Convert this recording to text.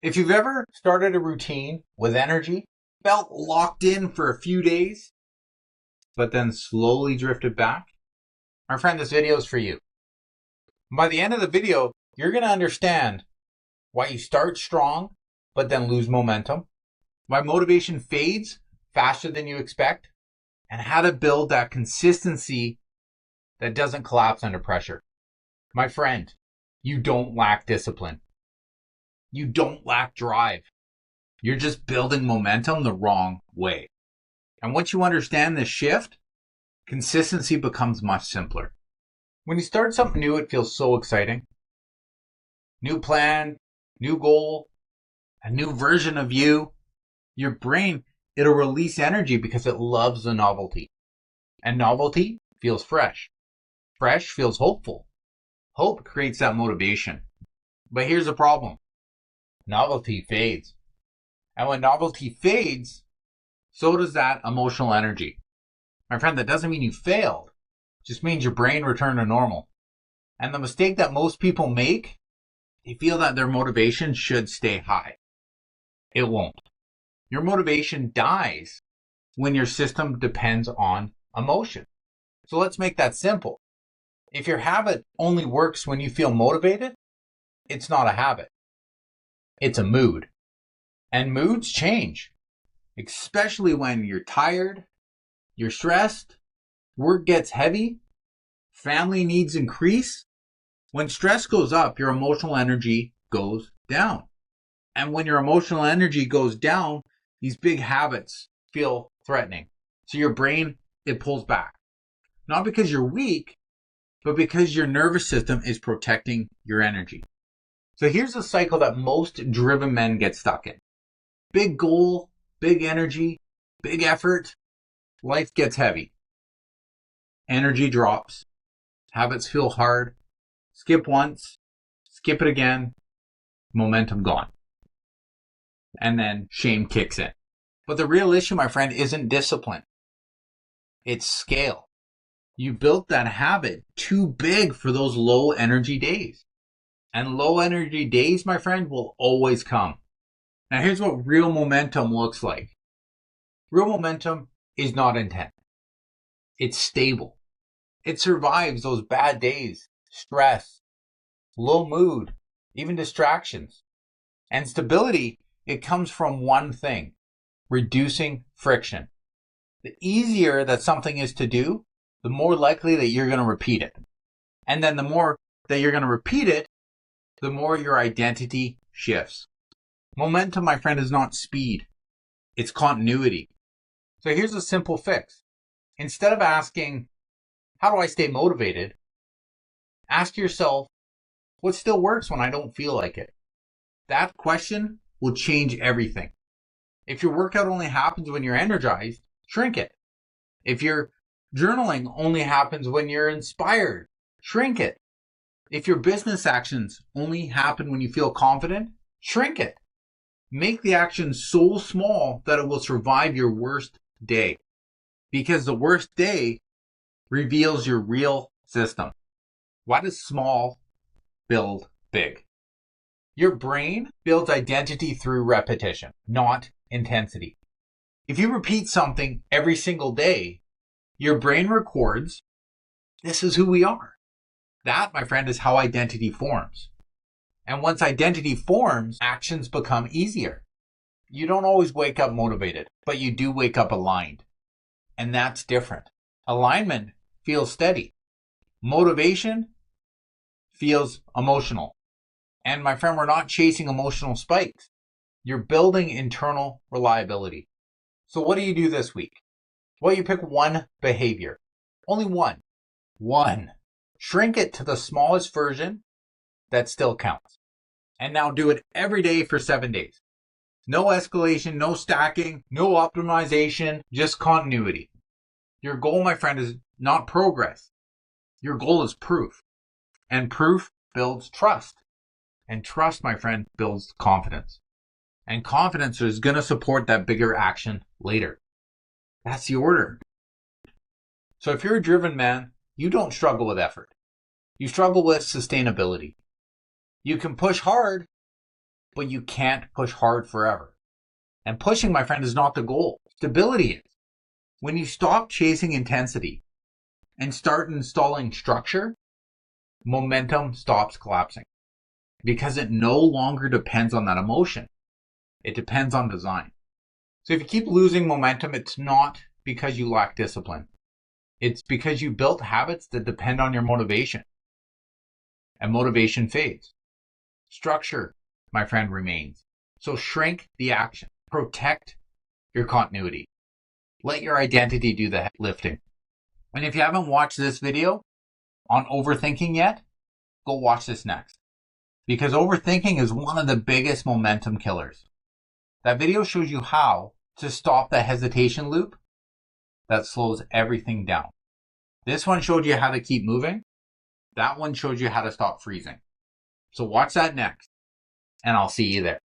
If you've ever started a routine with energy, felt locked in for a few days, but then slowly drifted back, my friend, this video is for you. By the end of the video, you're going to understand why you start strong, but then lose momentum, why motivation fades faster than you expect, and how to build that consistency that doesn't collapse under pressure. My friend, you don't lack discipline. You don't lack drive. You're just building momentum the wrong way. And once you understand this shift, consistency becomes much simpler. When you start something new, it feels so exciting. New plan, new goal, a new version of you. Your brain, it'll release energy because it loves the novelty. And novelty feels fresh. Fresh feels hopeful. Hope creates that motivation. But here's the problem. Novelty fades. And when novelty fades, so does that emotional energy. My friend, that doesn't mean you failed. It just means your brain returned to normal. And the mistake that most people make, they feel that their motivation should stay high. It won't. Your motivation dies when your system depends on emotion. So let's make that simple. If your habit only works when you feel motivated, it's not a habit. It's a mood. And moods change, especially when you're tired, you're stressed, work gets heavy, family needs increase. When stress goes up, your emotional energy goes down. And when your emotional energy goes down, these big habits feel threatening. So your brain, it pulls back. Not because you're weak, but because your nervous system is protecting your energy. So here's a cycle that most driven men get stuck in. Big goal, big energy, big effort. Life gets heavy. Energy drops. Habits feel hard. Skip once. Skip it again. Momentum gone. And then shame kicks in. But the real issue, my friend, isn't discipline. It's scale. You built that habit too big for those low energy days. And low energy days, my friend, will always come. Now here's what real momentum looks like. Real momentum is not intense. It's stable. It survives those bad days, stress, low mood, even distractions. And stability, it comes from one thing, reducing friction. The easier that something is to do, the more likely that you're going to repeat it. And then the more that you're going to repeat it, the more your identity shifts. Momentum, my friend, is not speed. It's continuity. So here's a simple fix. Instead of asking, how do I stay motivated? Ask yourself, what still works when I don't feel like it? That question will change everything. If your workout only happens when you're energized, shrink it. If your journaling only happens when you're inspired, shrink it. If your business actions only happen when you feel confident, shrink it. Make the action so small that it will survive your worst day. Because the worst day reveals your real system. Why does small build big? Your brain builds identity through repetition, not intensity. If you repeat something every single day, your brain records, this is who we are. That, my friend, is how identity forms. And once identity forms, actions become easier. You don't always wake up motivated, but you do wake up aligned. And that's different. Alignment feels steady. Motivation feels emotional. And my friend, we're not chasing emotional spikes. You're building internal reliability. So what do you do this week? Well, you pick one behavior. Only one. One. Shrink it to the smallest version that still counts. And now do it every day for 7 days. No escalation, no stacking, no optimization, just continuity. Your goal, my friend, is not progress. Your goal is proof. And proof builds trust. And trust, my friend, builds confidence. And confidence is going to support that bigger action later. That's the order. So if you're a driven man, you don't struggle with effort. You struggle with sustainability. You can push hard, but you can't push hard forever. And pushing, my friend, is not the goal. Stability is. When you stop chasing intensity and start installing structure, momentum stops collapsing because it no longer depends on that emotion. It depends on design. So if you keep losing momentum, it's not because you lack discipline. It's because you built habits that depend on your motivation. And motivation fades. Structure, my friend, remains. So shrink the action. Protect your continuity. Let your identity do the lifting. And if you haven't watched this video on overthinking yet, go watch this next. Because overthinking is one of the biggest momentum killers. That video shows you how to stop the hesitation loop that slows everything down. This one showed you how to keep moving. That one showed you how to stop freezing. So watch that next, and I'll see you there.